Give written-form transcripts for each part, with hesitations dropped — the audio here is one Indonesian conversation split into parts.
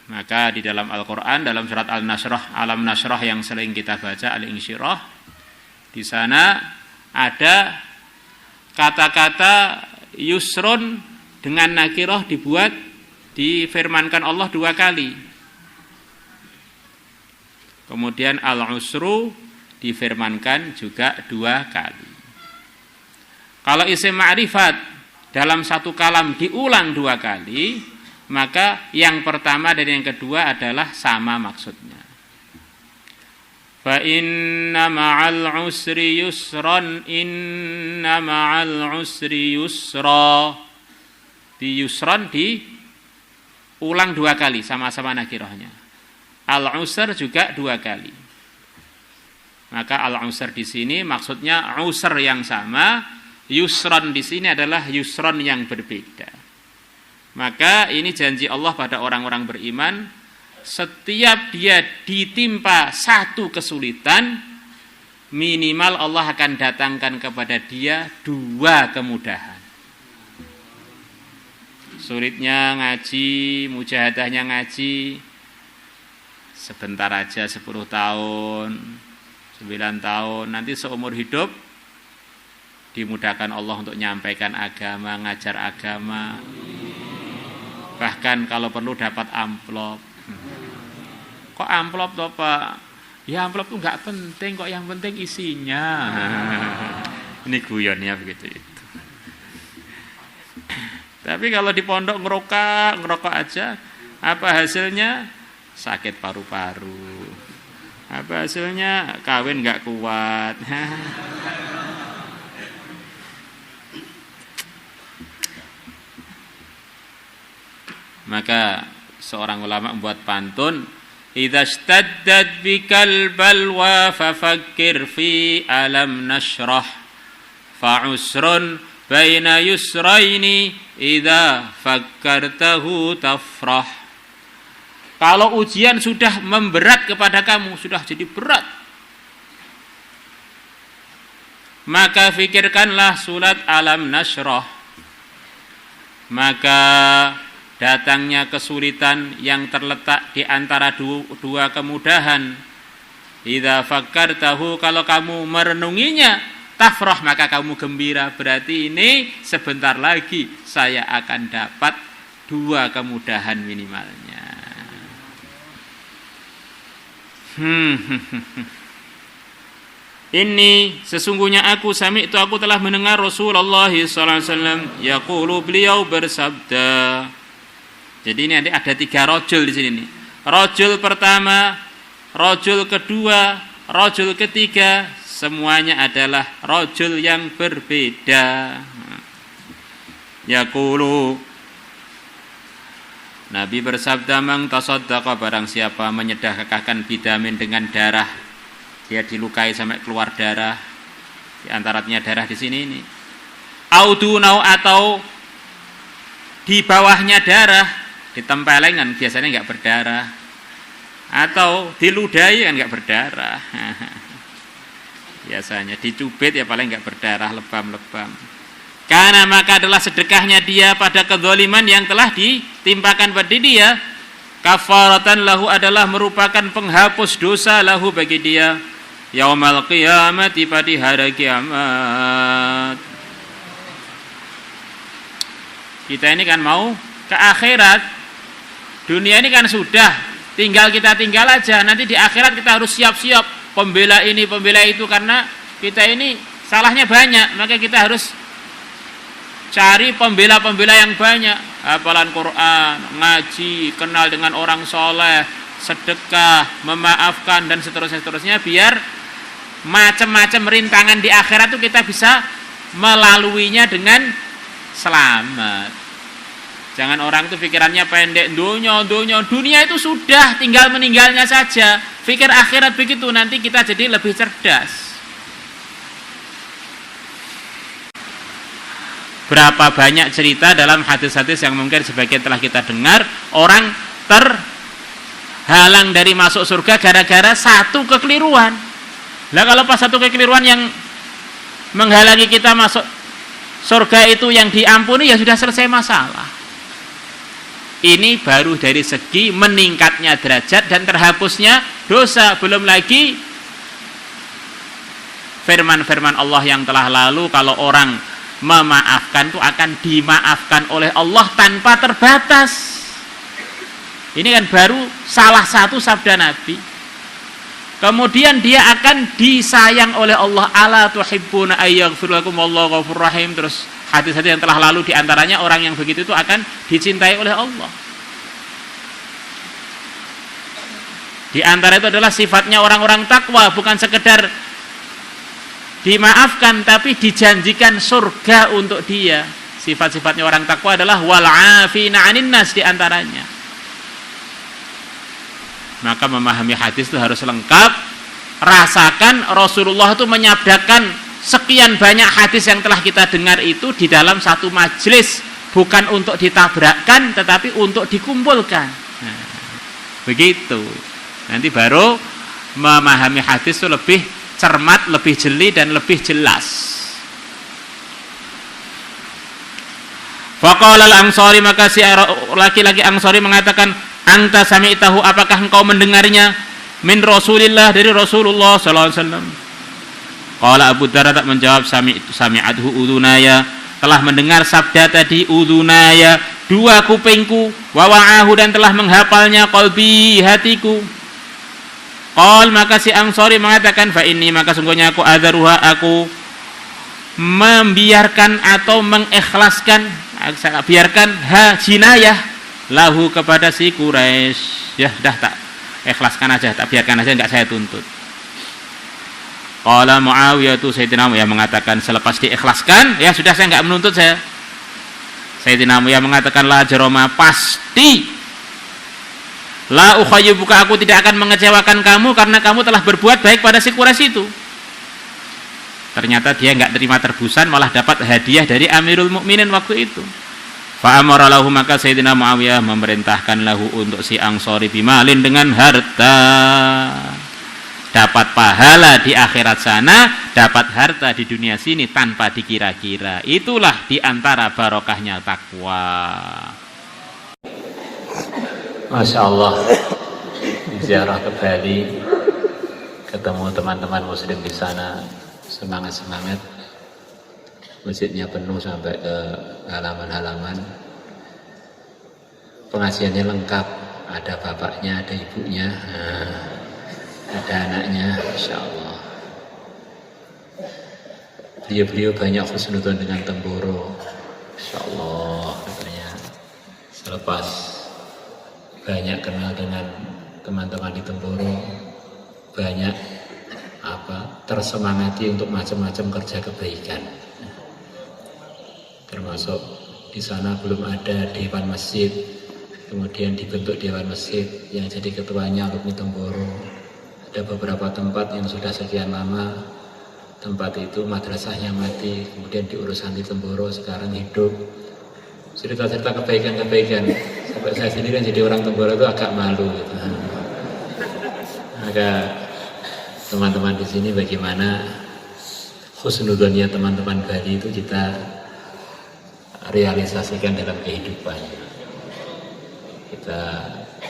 Maka di dalam Al-Qur'an, dalam surat Al-Nasrah, Alam Nasrah yang sering kita baca, Al-Insyirah, di sana ada kata-kata yusron dengan nakirah difirmankan Allah 2 kali. Kemudian al-usru difirmankan juga 2 kali. Kalau isim ma'rifat dalam satu kalam diulang 2 kali, maka yang pertama dan yang kedua adalah sama maksudnya. Fa inna ma'al usri yusran, inna ma'al usri yusra. Di yusran diulang 2 kali sama-sama nakirahnya. Al-usr juga 2 kali. Maka al-usr di sini maksudnya usr yang sama, yusran di sini adalah yusran yang berbeda. Maka ini janji Allah pada orang-orang beriman, setiap dia ditimpa satu kesulitan, minimal Allah akan datangkan kepada dia 2 kemudahan. Sulitnya ngaji, mujahadahnya ngaji, sebentar aja 10 tahun, 9 tahun, nanti seumur hidup dimudahkan Allah untuk menyampaikan agama, ngajar agama. Bahkan kalau perlu dapat amplop. Kok amplop toh Pak? Ya amplop itu enggak penting, kok yang penting isinya. Ini guyonnya begitu itu. Tapi kalau di pondok ngerokok aja, apa hasilnya? Sakit paru-paru. Apa hasilnya? Kawin enggak kuat. Maka seorang ulama membuat pantun, idza staddat bikal balwa fafakkir fi alam nashrah fa usrun baina yusraini idza fakkartahu tafrah. Kalau ujian sudah memberat kepada kamu, sudah jadi berat, maka fikirkanlah surat alam nashrah. Maka datangnya kesulitan yang terletak di antara 2 kemudahan. Idza fakkartahu, kalau kamu merenunginya, tafrah, maka kamu gembira. Berarti ini sebentar lagi saya akan dapat 2 kemudahan minimalnya. Ini sesungguhnya aku telah mendengar Rasulullah sallallahu alaihi wasallam yaqulu, beliau bersabda. Jadi ini ada 3 rajul di sini nih. Rajul pertama, rajul kedua, rajul ketiga, semuanya adalah rajul yang berbeda. Yaqulu, Nabi bersabda, mang tasaddaqa, barang siapa menyedekahkan bidamin dengan darah, dia dilukai sampai keluar darah, di antaranya darah di sini ini. Audunau, atau di bawahnya darah, ditempeleng kan biasanya enggak berdarah, atau diludahi kan enggak berdarah. Biasanya dicubit ya paling enggak berdarah, lebam-lebam. Karena maka adalah sedekahnya dia pada kezaliman yang telah ditimpakan pada dia, kafaratan lahu, adalah merupakan penghapus dosa lahu bagi dia yaumal qiyamati, pada hari kiamat. Kita ini kan mau ke akhirat. Dunia ini kan sudah, tinggal kita tinggal aja. Nanti di akhirat kita harus siap-siap pembela ini, pembela itu, karena kita ini salahnya banyak. Maka kita harus cari pembela-pembela yang banyak, hafalan Quran, ngaji, kenal dengan orang soleh, sedekah, memaafkan, dan seterusnya, biar macam-macam rintangan di akhirat itu kita bisa melaluinya dengan selamat. Jangan orang itu pikirannya pendek, dunia itu sudah, tinggal meninggalnya saja. Pikir akhirat begitu, nanti kita jadi lebih cerdas. Berapa banyak cerita dalam hadis-hadis yang mungkin sebagian telah kita dengar, orang terhalang dari masuk surga gara-gara satu kekeliruan. Lah kalau pas satu kekeliruan yang menghalangi kita masuk surga itu yang diampuni, ya sudah selesai masalah. Ini baru dari segi meningkatnya derajat dan terhapusnya dosa. Belum lagi firman-firman Allah yang telah lalu, kalau orang memaafkan itu akan dimaafkan oleh Allah tanpa terbatas. Ini kan baru salah satu sabda Nabi. Kemudian dia akan disayang oleh Allah. Ala tuhibbuna ayyaghfir lakum wallahu ghafurur rahim. Terus hadis-hadis yang telah lalu diantaranya orang yang begitu itu akan dicintai oleh Allah. Di antara itu adalah sifatnya orang-orang takwa, bukan sekedar dimaafkan tapi dijanjikan surga untuk dia. Sifat-sifatnya orang takwa adalah wal 'afina 'anil nas di antaranya. Maka memahami hadis itu harus lengkap. Rasakan Rasulullah itu menyabdakan sekian banyak hadis yang telah kita dengar itu di dalam satu majelis, bukan untuk ditabrakkan tetapi untuk dikumpulkan. Nah, begitu. Nanti baru memahami hadis itu lebih cermat, lebih jeli dan lebih jelas. Faqala al-Ansari, maka si laki-laki Ansari mengatakan, anta sami'tahu, apakah engkau mendengarnya min Rasulillah, dari Rasulullah sallallahu alaihi wasallam? Qala Abu Darda tak menjawab, sami'athu udhunaya, telah mendengar sabda tadi, udhunaya, dua kupingku, wa wa'ahu, dan telah menghafalnya qalbi, hatiku. Qal, maka si Ansari mengatakan, fa inni, maka sungguhnya aku adzaruha, aku membiarkan atau mengikhlaskan, biarkan jinayah lahu, kepada si Quraisy. Ya dah, tak ikhlaskan aja, tak biarkan aja, enggak saya tuntut. Qala Muawiyah, itu Sayyidina Muawiyah mengatakan, selepas diikhlaskan, ya sudah, saya enggak menuntut saya. Sayyidina Muawiyah mengatakan, la jaroma, pasti, la ukhayyibuka, aku tidak akan mengecewakan kamu karena kamu telah berbuat baik pada si Quraisy itu. Ternyata dia enggak terima terbusan, malah dapat hadiah dari Amirul Mukminin waktu itu. Fa'amara lahu, maka Sayyidina Muawiyah memerintahkan lahu untuk si Ansari bimalin, dengan harta. Dapat pahala di akhirat sana, dapat harta di dunia sini tanpa dikira-kira. Itulah di antara barokahnya takwa. Masya Allah, ziarah ke Bali, ketemu teman-teman muslim di sana, semangat-semangat. Masjidnya penuh sampai ke halaman-halaman. Pengajiannya lengkap, ada bapaknya, ada ibunya, ada anaknya, Masya Allah. Beliau-beliau banyak husnudzon dengan Temboro, Masya Allah, katanya. Selepas banyak kenal dengan teman-teman di Temboro, banyak tersemangati untuk macam-macam kerja kebaikan. Termasuk di sana belum ada dewan masjid, kemudian dibentuk dewan masjid yang jadi ketuanya Alumni Temboro. Ada beberapa tempat yang sudah sekian lama tempat itu madrasahnya mati, kemudian diurus Anti Temboro, sekarang hidup. Cerita-cerita kebaikan-kebaikan, sampai saya sendiri kan jadi orang Temboro itu agak malu gitu. Maka teman-teman di sini, bagaimana husnudzonnya teman-teman Bali itu kita realisasikan dalam kehidupan. Kita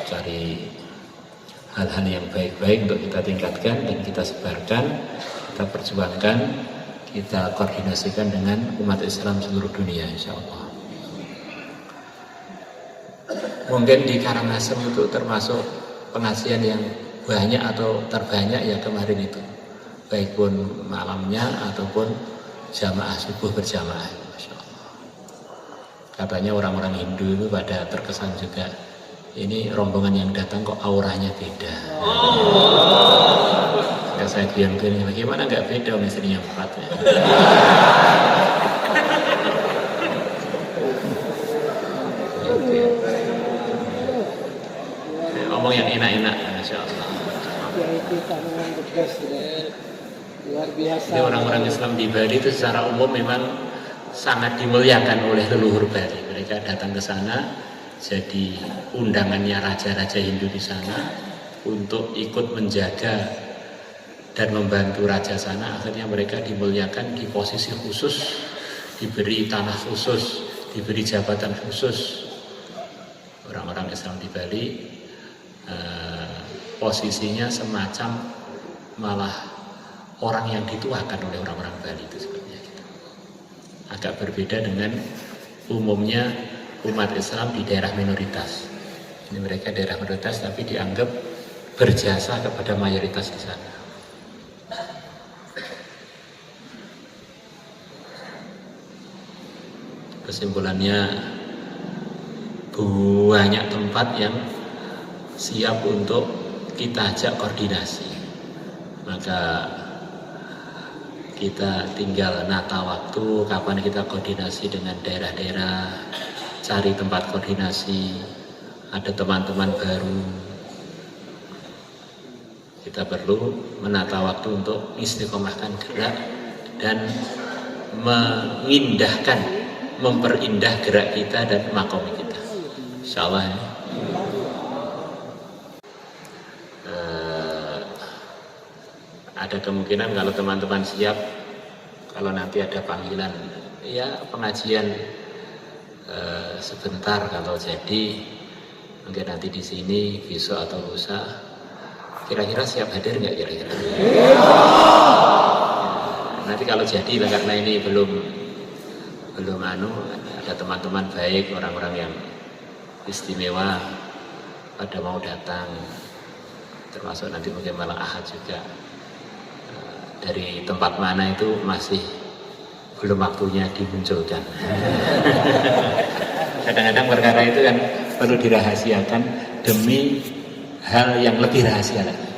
cari hal-hal yang baik-baik untuk kita tingkatkan dan kita sebarkan, kita perjuangkan, kita koordinasikan dengan umat Islam seluruh dunia, insya Allah. Mungkin di Karangasem itu termasuk pengajian yang banyak atau terbanyak ya kemarin itu, baik pun malamnya ataupun jamaah subuh berjamaah. Katanya orang-orang Hindu itu pada terkesan juga, ini rombongan yang datang kok auranya beda. Ya saya bilang, bagaimana nggak beda, istrinya 4 ya. Ngomong yang enak-enak, Masya Allah. Jadi orang-orang Islam di Bali itu secara umum memang sangat dimuliakan oleh leluhur Bali. Mereka datang ke sana jadi undangannya raja-raja Hindu di sana untuk ikut menjaga dan membantu raja sana. Akhirnya mereka dimuliakan di posisi khusus, diberi tanah khusus, diberi jabatan khusus. Islam di Bali posisinya semacam malah orang yang dituakan oleh orang-orang Bali itu sebenarnya gitu. Agak berbeda dengan umumnya umat Islam di daerah minoritas. Ini mereka daerah minoritas tapi dianggap berjasa kepada mayoritas di sana. Kesimpulannya, banyak tempat yang siap untuk kita ajak koordinasi. Maka kita tinggal nata waktu kapan kita koordinasi dengan daerah-daerah, cari tempat koordinasi, ada teman-teman baru. Kita perlu menata waktu untuk istiqomahkan gerak dan memperindah gerak kita dan makom kita. Insyaallah ya. Ada kemungkinan kalau teman-teman siap, kalau nanti ada panggilan ya pengajian sebentar kalau jadi, mungkin nanti di sini besok atau lusa, kira-kira siap hadir nggak kira-kira? Nanti kalau jadi, karena ini belum ada teman-teman baik, orang-orang yang istimewa pada mau datang, termasuk nanti mungkin malam Ahad juga. Dari tempat mana itu masih belum waktunya dimunculkan. Kadang-kadang perkara itu kan perlu dirahasiakan demi hal yang lebih rahasia lagi.